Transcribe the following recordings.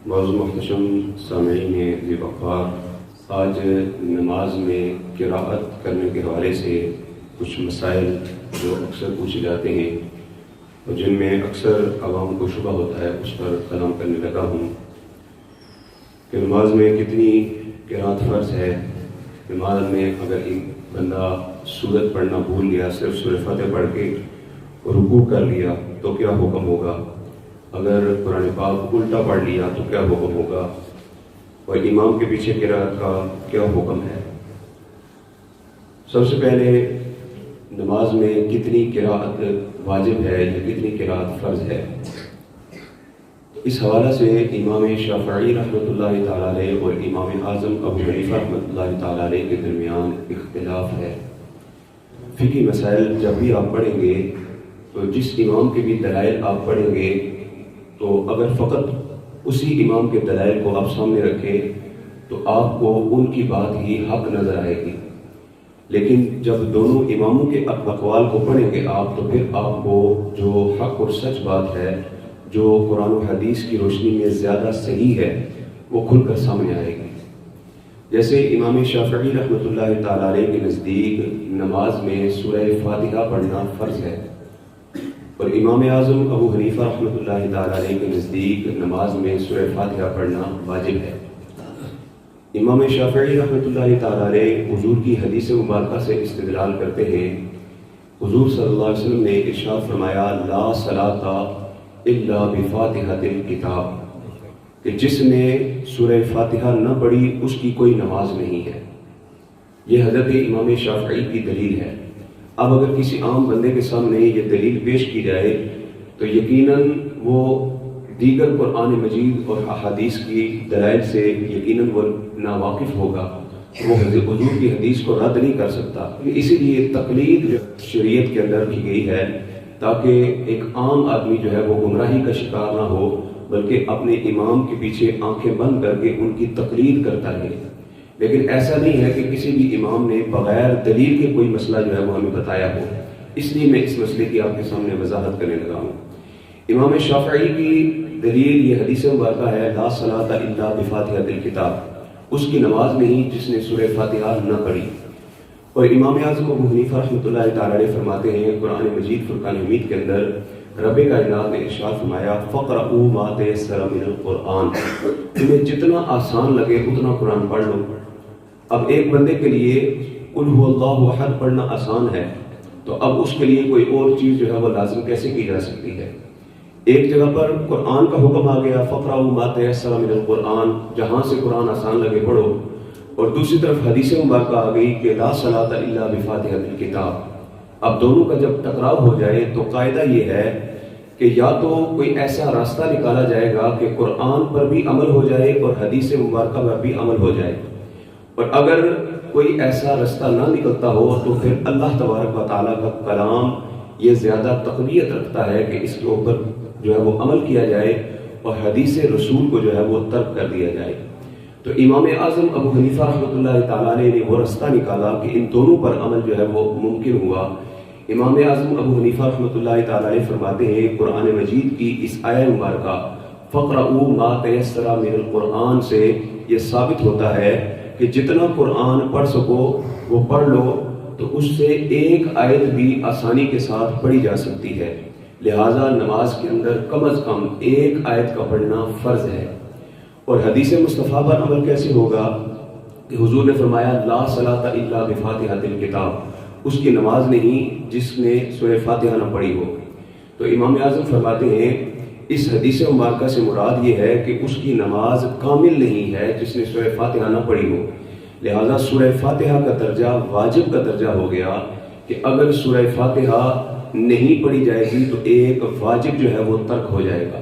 معزز محتشم سامعین ذی وقار، آج نماز میں قراءت کرنے کے حوالے سے کچھ مسائل جو اکثر پوچھے جاتے ہیں اور جن میں اکثر عوام کو شبہ ہوتا ہے، اس پر کلام کرنے لگا ہوں کہ نماز میں کتنی قراءت فرض ہے۔ نماز میں اگر ایک بندہ سورت پڑھنا بھول گیا، صرف سورہ فاتحہ پڑھ کے رکوع کر لیا تو کیا حکم ہوگا؟ اگر قرآن پاک الٹا پڑھ لیا تو کیا حکم ہوگا؟ اور امام کے پیچھے قراءت کا کیا حکم ہے؟ سب سے پہلے نماز میں کتنی قراءت واجب ہے یا کتنی قراءت فرض ہے؟ اس حوالے سے امام شافعی رحمۃ اللہ تعالیٰ علیہ اور امام اعظم ابو حنیفہ رحمۃ اللہ تعالیٰ علیہ کے درمیان اختلاف ہے۔ فقہی مسائل جب بھی آپ پڑھیں گے تو جس امام کے بھی دلائل آپ پڑھیں گے تو اگر فقط اسی امام کے دلائل کو آپ سامنے رکھیں تو آپ کو ان کی بات ہی حق نظر آئے گی، لیکن جب دونوں اماموں کے اقوال کو پڑھیں گے آپ تو پھر آپ کو جو حق اور سچ بات ہے، جو قرآن و حدیث کی روشنی میں زیادہ صحیح ہے، وہ کھل کر سامنے آئے گی۔ جیسے امام شافعی رحمۃ اللہ تعالیٰ علیہ کے نزدیک نماز میں سورہ فاتحہ پڑھنا فرض ہے، اور امام اعظم ابو حنیفہ رحمۃ اللہ تعالیٰ علیہ کے نزدیک نماز میں سورہ فاتحہ پڑھنا واجب ہے۔ امام شافعی رحمۃ اللہ تعالیٰ علیہ حضور کی حدیث مبارکہ سے استدلال کرتے ہیں۔ حضور صلی اللہ علیہ وسلم نے ارشاد فرمایا، لا صلاۃ الا بفاتحۃ الکتاب، کہ جس نے سورہ فاتحہ نہ پڑھی اس کی کوئی نماز نہیں ہے۔ یہ حضرت امام شافعی کی دلیل ہے۔ اب اگر کسی عام بندے کے سامنے یہ دلیل پیش کی جائے تو یقیناً وہ دیگر قرآن مجید اور احادیث کی دلائل سے یقیناً وہ ناواقف ہوگا، وہ حضور کی حدیث کو رد نہیں کر سکتا۔ اسی لیے تقلید شریعت کے اندر کی گئی ہے تاکہ ایک عام آدمی جو ہے وہ گمراہی کا شکار نہ ہو، بلکہ اپنے امام کے پیچھے آنکھیں بند کر کے ان کی تقلید کرتا رہے۔ لیکن ایسا نہیں ہے کہ کسی بھی امام نے بغیر دلیل کے کوئی مسئلہ جو ہے وہ ہمیں بتایا ہو، اس لیے میں اس مسئلے کی آپ کے سامنے وضاحت کرنے لگا ہوں۔ امام شافعی کی دلیل یہ حدیث مبارکہ ہے، لا صلاۃ الا بفاتحۃ الکتاب، اس کی نماز نہیں جس نے سورہ فاتحہ نہ پڑھی۔ اور امام اعظم ابو حنیفہ رحمۃ اللہ تعالیٰ علیہ فرماتے ہیں قرآن مجید فرقان حمید کے اندر رب کائنات نے ارشاد فرمایا، فَقْرَؤُوا مَا تَيَسَّرَ مِنَ الْقُرْآنِ، تمہیں جتنا آسان لگے اتنا قرآن پڑھ لو۔ اب ایک بندے کے لیے قُلْ هُوَ اللَّهُ أَحَدٌ پڑھنا آسان ہے، تو اب اس کے لیے کوئی اور چیز جو ہے وہ لازم کیسے کی جا سکتی ہے؟ ایک جگہ پر قرآن کا حکم آ گیا، فَقْرَؤُوا مَا تَيَسَّرَ مِنَ الْقُرْآنِ، جہاں سے قرآن آسان لگے پڑھو، اور دوسری طرف حدیث مبارکہ آ گئی کہ لا صلاۃ الا بفاتحۃ الکتاب۔ اب دونوں کا جب ٹکراؤ ہو جائے تو قاعدہ یہ ہے کہ یا تو کوئی ایسا راستہ نکالا جائے گا کہ قرآن پر بھی عمل ہو جائے اور حدیث مبارکہ پر بھی عمل ہو جائے، اور اگر کوئی ایسا راستہ نہ نکلتا ہو تو پھر اللہ تبارک و تعالیٰ کا کلام یہ زیادہ تقویت رکھتا ہے کہ اس کے اوپر جو ہے وہ عمل کیا جائے اور حدیث رسول کو جو ہے وہ ترک کر دیا جائے۔ تو امام اعظم ابو حنیفہ رحمۃ اللہ تعالیٰ علیہ نے وہ راستہ نکالا کہ ان دونوں پر عمل جو ہے وہ ممکن ہوا۔ امام اعظم ابو حنیفہ رحمۃ اللہ تعالیٰ علیہ فرماتے ہیں قرآن مجید کی اس آیہ مبارکہ فَقْرَؤُوا مَا تَيَسَّرَ مِنَ الْقُرْآنِ سے یہ ثابت ہوتا ہے کہ جتنا قرآن پڑھ سکو وہ پڑھ لو، تو اس سے ایک آیت بھی آسانی کے ساتھ پڑھی جا سکتی ہے، لہٰذا نماز کے اندر کم از کم ایک آیت کا پڑھنا فرض ہے۔ اور حدیث مصطفیٰ پر عمل کیسے ہوگا کہ حضور نے فرمایا لا صلاۃ الا بفاتحۃ الکتاب، اس کی نماز نہیں جس نے سورہ فاتحہ نہ پڑھی ہو۔ تو امام اعظم فرماتے ہیں اس حدیث مبارکہ سے مراد یہ ہے کہ اس کی نماز کامل نہیں ہے جس نے سورہ فاتحہ نہ پڑھی ہو، لہذا سورہ فاتحہ کا درجہ واجب کا درجہ ہو گیا کہ اگر سورہ فاتحہ نہیں پڑھی جائے گی تو ایک واجب جو ہے وہ ترک ہو جائے گا۔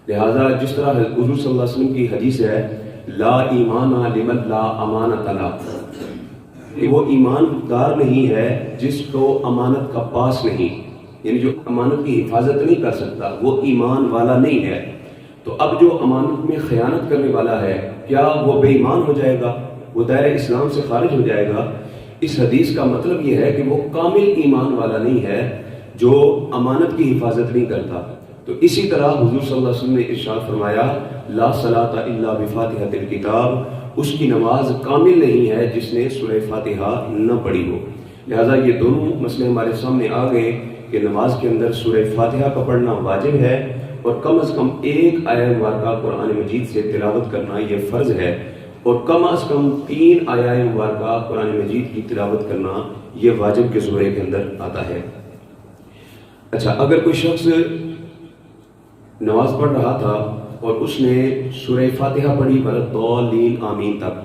لہذا جس طرح حضور صلی اللہ علیہ وسلم کی حدیث ہے لا ایمان لمن لا امانت له، کہ وہ ایماندار نہیں ہے جس کو امانت کا پاس نہیں، یعنی جو امانت کی حفاظت نہیں کر سکتا وہ ایمان والا نہیں ہے۔ تو اب جو امانت میں خیانت کرنے والا ہے کیا وہ بے ایمان ہو جائے گا، وہ دائرہ اسلام سے خارج ہو جائے گا؟ اس حدیث کا مطلب یہ ہے کہ وہ کامل ایمان والا نہیں ہے جو امانت کی حفاظت نہیں کرتا۔ تو اسی طرح حضور صلی اللہ علیہ وسلم نے ارشاد فرمایا لا صلاۃ الا بفاتحۃ الکتاب، اس کی نماز کامل نہیں ہے جس نے سورہ فاتحہ نہ پڑھی ہو۔ لہٰذا یہ دونوں مسئلے ہمارے سامنے آ گئے کہ نماز کے اندر سورہ فاتحہ کا پڑھنا واجب ہے اور کم از کم ایک آیہ مبارکہ قرآن مجید سے تلاوت کرنا یہ فرض ہے، اور کم از کم 3 آیات مبارکہ قرآن مجید کی تلاوت کرنا یہ واجب کے زمرے کے اندر آتا ہے۔ اچھا، اگر کوئی شخص نماز پڑھ رہا تھا اور اس نے سورہ فاتحہ پڑھی وَلَضَّالِّينَ آمین تک،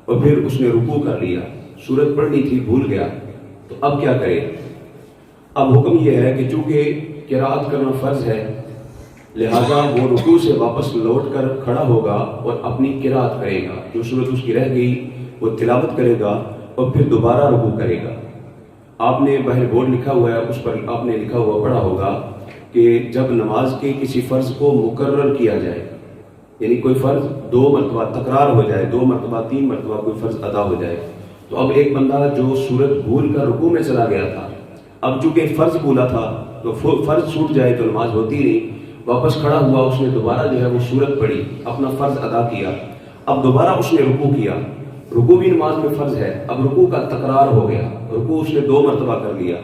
اور پھر اس نے رکوع کر لیا، سورت پڑھنی تھی بھول گیا، تو اب کیا کرے؟ اب حکم یہ ہے کہ چونکہ قرات کرنا فرض ہے، لہذا وہ رکوع سے واپس لوٹ کر کھڑا ہوگا اور اپنی قرات کرے گا، جو سورت اس کی رہ گئی وہ تلاوت کرے گا اور پھر دوبارہ رکوع کرے گا۔ آپ نے باہر بورڈ لکھا ہوا ہے، اس پر آپ نے لکھا ہوا پڑھا ہوگا کہ جب نماز کے کسی فرض کو مکرر کیا جائے، یعنی کوئی فرض 2 مرتبہ تکرار ہو جائے، 2 مرتبہ 3 مرتبہ کوئی فرض ادا ہو جائے، تو اب ایک بندہ جو سورت بھول کر رکوع میں چلا گیا تھا، اب چونکہ فرض بھولا تھا تو فرض چھوٹ جائے تو نماز ہوتی نہیں، واپس کھڑا ہوا، اس نے دوبارہ جو ہے وہ سورت پڑھی، اپنا فرض ادا کیا، اب دوبارہ اس نے رکوع کیا، رکوع بھی نماز میں فرض ہے، اب رکوع کا تکرار ہو گیا، رکوع اس نے 2 مرتبہ کر لیا،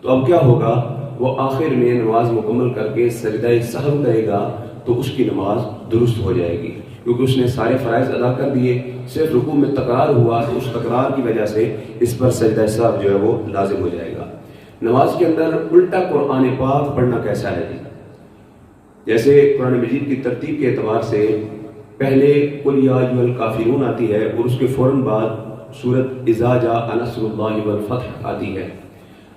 تو اب کیا ہوگا؟ وہ آخر میں نماز مکمل کر کے سجدہ سہو کرے گا تو اس کی نماز درست ہو جائے گی، کیونکہ اس نے سارے فرائض ادا کر دیے، صرف رکوع میں تکرار ہوا تو اس تکرار کی وجہ سے اس پر سجدہ سہو جو ہے وہ لازم ہو جائے گا۔ نماز کے اندر الٹا قرآن پاک پڑھنا کیسا ہے؟ جیسے قرآن مجید کی ترتیب کے اعتبار سے پہلے قل یا ایھا الکافرون آتی ہے اور اس کے فوراً بعد سورت اذا جاء نصر اللہ والفتح آتی ہے۔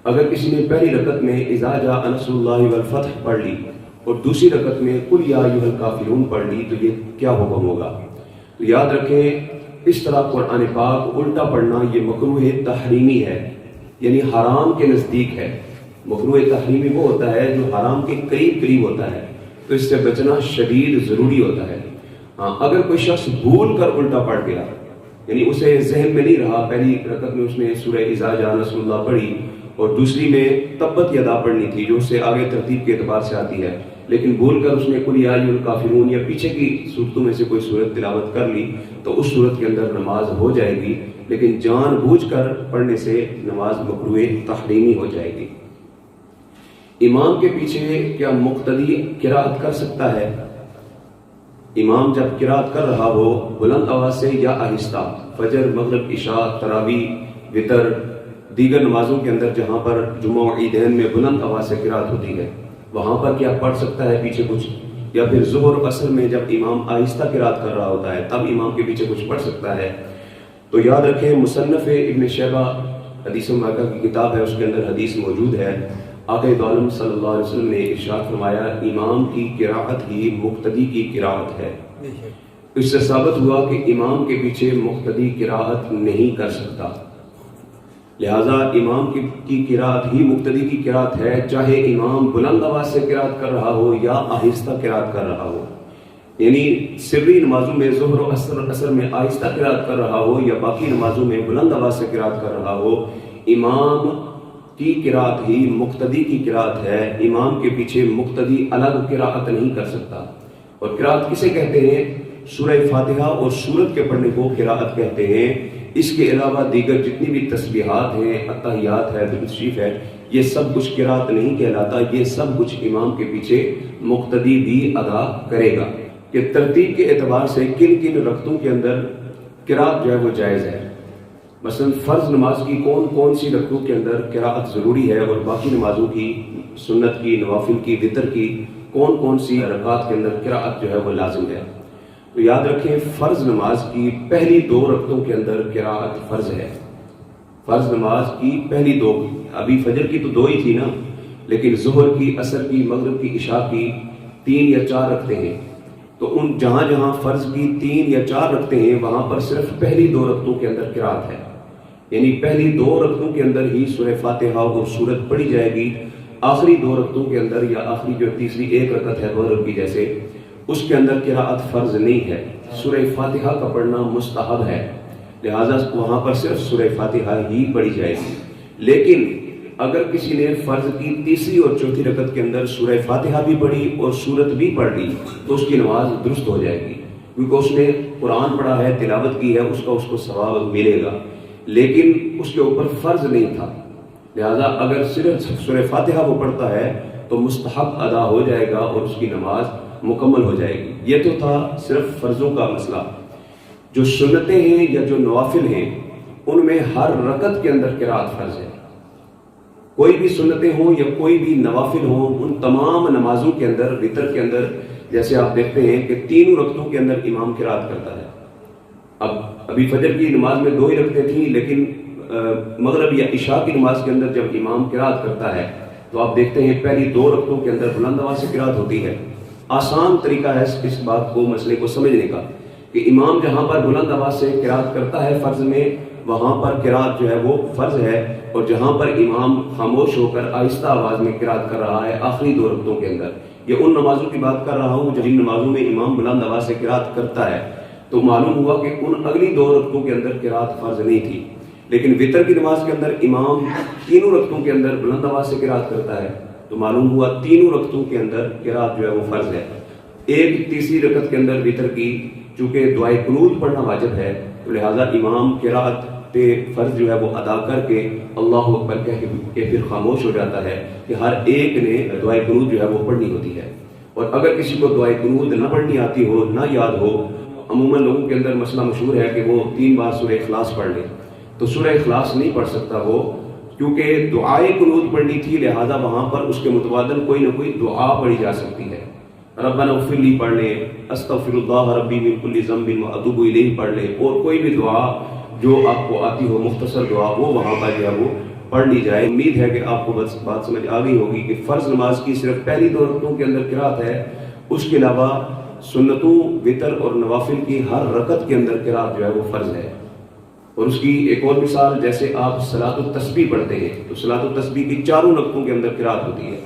اگر کسی نے پہلی رکعت میں اذا جاء نصر اللہ والفتح پڑھ لی اور دوسری رکعت میں قل یا ایھا الکافرون پڑھ لی تو یہ کیا حکم ہوگا؟ تو یاد رکھیں، اس طرح قرآن پاک الٹا پڑھنا یہ مکروہ تحریمی ہے، یعنی حرام کے نزدیک ہے۔ مکروہ تحریمی وہ ہوتا ہے جو حرام کے قریب ہوتا ہے، تو اس سے بچنا شدید ضروری ہوتا ہے۔ ہاں، اگر کوئی شخص بھول کر الٹا پڑھ گیا، یعنی اسے ذہن میں نہیں رہا، پہلی رکعت میں اس نے سورہ اذا جاء نصر اللہ پڑھی اور دوسری میں تبت یدا پڑھنی تھی جو اس سے آگے ترتیب کے اعتبار سے آتی ہے، لیکن بھول کر اس نے قل یا ایھا الکافرون یا پیچھے کی صورتوں میں سے کوئی صورت تلاوت کر لی تو اس صورت کے اندر نماز ہو جائے گی، لیکن جان بوجھ کر پڑھنے سے نماز مکروہ تحریمی ہو جائے گی۔ امام کے پیچھے کیا مقتدی قرات کر سکتا ہے؟ امام جب قرات کر رہا ہو بلند آواز سے یا آہستہ، فجر، مغرب، عشاء، تراویح، وتر، دیگر نمازوں کے اندر جہاں پر جمعہ و عیدین میں بلند آواز سے قرات ہوتی ہے وہاں پر کیا پڑھ سکتا ہے پیچھے کچھ؟ یا پھر ظہر و عصر میں جب امام آہستہ قرات کر رہا ہوتا ہے تب امام کے پیچھے کچھ پڑھ سکتا ہے؟ تو یاد رکھیں، مصنف ابن شیبہ حدیث مبارکہ کی کتاب ہے، اس کے اندر حدیث موجود ہے، آقا دو عالم صلی اللہ علیہ وسلم نے ارشاد فرمایا امام کی قرات ہی مقتدی کی قرات ہے۔ اس سے ثابت ہوا کہ امام کے پیچھے مقتدی قرات نہیں کر سکتا، لہذا امام کی قرات ہی مقتدی کی قرات ہے، چاہے امام بلند آواز سے قرات کر رہا ہو یا آہستہ قرات کر رہا ہو، یعنی سری نمازوں میں ظہر و عصر میں آہستہ قرات کر رہا ہو یا باقی نمازوں میں بلند آواز سے قرات کر رہا ہو، امام کی قرات ہی مقتدی کی قرات ہے، امام کے پیچھے مقتدی الگ قرات نہیں کر سکتا۔ اور قرات کسے کہتے ہیں؟ سورہ فاتحہ اور سورت کے پڑھنے کو قرات کہتے ہیں۔ اس کے علاوہ دیگر جتنی بھی تسبیحات ہیں، اتحیات ہے، درود شریف ہے، یہ سب کچھ قرات نہیں کہلاتا، یہ سب کچھ امام کے پیچھے مقتدی بھی ادا کرے گا۔ کہ ترتیب کے اعتبار سے کن کن رکعتوں کے اندر قرات جو ہے وہ جائز ہے، مثلا فرض نماز کی کون سی رکعتوں کے اندر قرات ضروری ہے اور باقی نمازوں کی، سنت کی، نوافل کی، وتر کی کون سی رکعات کے اندر قرات جو ہے وہ لازم ہے۔ تو یاد رکھیں، فرض نماز کی پہلی 2 رکعتوں کے اندر قرات فرض ہے۔ فرض نماز کی پہلی 2، ابھی فجر کی تو 2 ہی تھی نا، لیکن ظہر کی، عصر کی، مغرب کی، عشاء کی 3 یا 4 رکعتیں ہیں، تو ان جہاں فرض کی 3 یا 4 رکعتیں ہیں وہاں پر صرف پہلی 2 رکعتوں کے اندر قرات ہے، یعنی پہلی 2 رکعتوں کے اندر ہی سورہ فاتحہ اور سورت پڑھی جائے گی، آخری 2 رکعتوں کے اندر یا آخری جو تیسری 1 رکعت ہے مغرب کی جیسے، اس کے اندر قرات فرض نہیں ہے، سورہ فاتحہ کا پڑھنا مستحب ہے، لہذا وہاں پر صرف سورہ فاتحہ ہی پڑھی جائے گی۔ لیکن اگر کسی نے فرض کی تیسری اور چوتھی رکعت کے اندر سورہ فاتحہ بھی پڑھی اور سورت بھی پڑھ لی تو اس کی نماز درست ہو جائے گی، کیونکہ اس نے قرآن پڑھا ہے، تلاوت کی ہے، اس کو ثواب ملے گا، لیکن اس کے اوپر فرض نہیں تھا، لہذا اگر صرف سورہ فاتحہ وہ پڑھتا ہے تو مستحب ادا ہو جائے گا اور اس کی نماز مکمل ہو جائے گی۔ یہ تو تھا صرف فرضوں کا مسئلہ۔ جو سنتیں ہیں یا جو نوافل ہیں ان میں ہر رکعت کے اندر قرات فرض ہے۔ کوئی بھی سنتیں ہوں یا کوئی بھی نوافل ہوں، ان تمام نمازوں کے اندر، وتر کے اندر، جیسے آپ دیکھتے ہیں کہ تینوں رکعتوں کے اندر امام قرات کرتا ہے۔ ابھی فجر کی نماز میں 2 ہی رکعتیں تھیں، لیکن مغرب یا عشاء کی نماز کے اندر جب امام قرات کرتا ہے تو آپ دیکھتے ہیں پہلی 2 رکعتوں کے اندر بلند آواز سے قرات ہوتی ہے۔ آسان طریقہ ہے اس بات کو، مسئلے کو سمجھنے کا، کہ امام جہاں پر بلند آواز سے قرات کرتا ہے فرض میں، وہاں پر قرات جو ہے وہ فرض ہے، اور جہاں پر امام خاموش ہو کر آہستہ آواز میں قرات کر رہا ہے آخری 2 رکعتوں کے اندر، یہ ان نمازوں کی بات کر رہا ہوں جن نمازوں میں امام بلند آواز سے قرات کرتا ہے، تو معلوم ہوا کہ ان اگلی 2 رکعتوں کے اندر قرات فرض نہیں تھی۔ لیکن وتر کی نماز کے اندر امام تینوں رکعتوں کے اندر بلند آواز سے قرات کرتا ہے، تو معلوم ہوا تینوں رکعتوں کے اندر قرات جو ہے وہ فرض ہے۔ ایک تیسری رکعت کے اندر وتر کی چونکہ دعائے قنوت پڑھنا واجب ہے، تو لہٰذا امام قرات پہ فرض جو ہے وہ ادا کر کے اللہ اکبر کہہ کے پھر خاموش ہو جاتا ہے کہ ہر ایک نے دعائے قنوت جو ہے وہ پڑھنی ہوتی ہے۔ اور اگر کسی کو دعائے قنوت نہ پڑھنی آتی ہو، نہ یاد ہو، عموماً لوگوں کے اندر مسئلہ مشہور ہے کہ وہ 3 بار سورہ اخلاص پڑھ لے، تو سورہ اخلاص نہیں پڑھ سکتا وہ، کیونکہ دعائے قنوت پڑھنی تھی، لہذا وہاں پر اس کے متبادل کوئی نہ کوئی دعا پڑھی جا سکتی ہے۔ ربنا اغفر لی پڑھ لے، استغفر اللہ ربی من کل ذنب واتوب الیہ پڑھ لے، اور کوئی بھی دعا جو آپ کو آتی ہو، مختصر دعا، وہ وہاں پر جو ہے وہ پڑھ لی جائے۔ امید ہے کہ آپ کو بس بات سمجھ آ گئی ہوگی کہ فرض نماز کی صرف پہلی 2 رکعتوں کے اندر قرات ہے، اس کے علاوہ سنتوں، وتر اور نوافل کی ہر رکعت کے اندر قرات جو ہے وہ فرض ہے۔ اور اس کی ایک اور مثال، جیسے آپ صلاۃ التسبیح پڑھتے ہیں تو صلاۃ التسبیح کی 4 رکعتوں کے اندر قرات ہوتی ہے،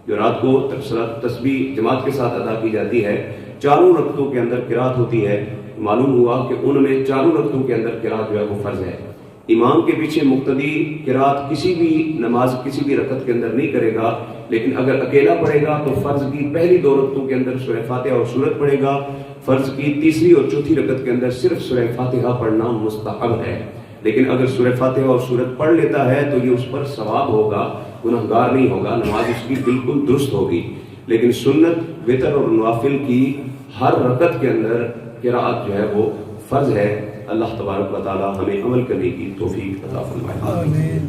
جو رات کو صلاۃ التسبیح جماعت کے ساتھ ادا کی جاتی ہے، 4 رکعتوں کے اندر قرات ہوتی ہے۔ معلوم ہوا کہ ان میں 4 رکعتوں کے اندر قرات جو ہے وہ فرض ہے۔ امام کے پیچھے مقتدی قرات کسی بھی نماز کسی بھی رکعت کے اندر نہیں کرے گا، لیکن اگر اکیلا پڑھے گا تو فرض کی پہلی 2 رکعتوں کے اندر سورہ فاتحہ اور سورت پڑھے گا، فرض کی تیسری اور چوتھی رکعت کے اندر صرف سورہ فاتحہ پڑھنا مستحب ہے۔ لیکن اگر سورہ فاتحہ اور سورت پڑھ لیتا ہے تو یہ اس پر ثواب ہوگا، گنہگار نہیں ہوگا، نماز اس کی بالکل درست ہوگی۔ لیکن سنت، وتر اور نوافل کی ہر رکعت کے اندر قرات جو ہے وہ فرض ہے۔ اللہ تبارک و تعالی ہمیں عمل کرنے کی توفیق عطا فرمائے۔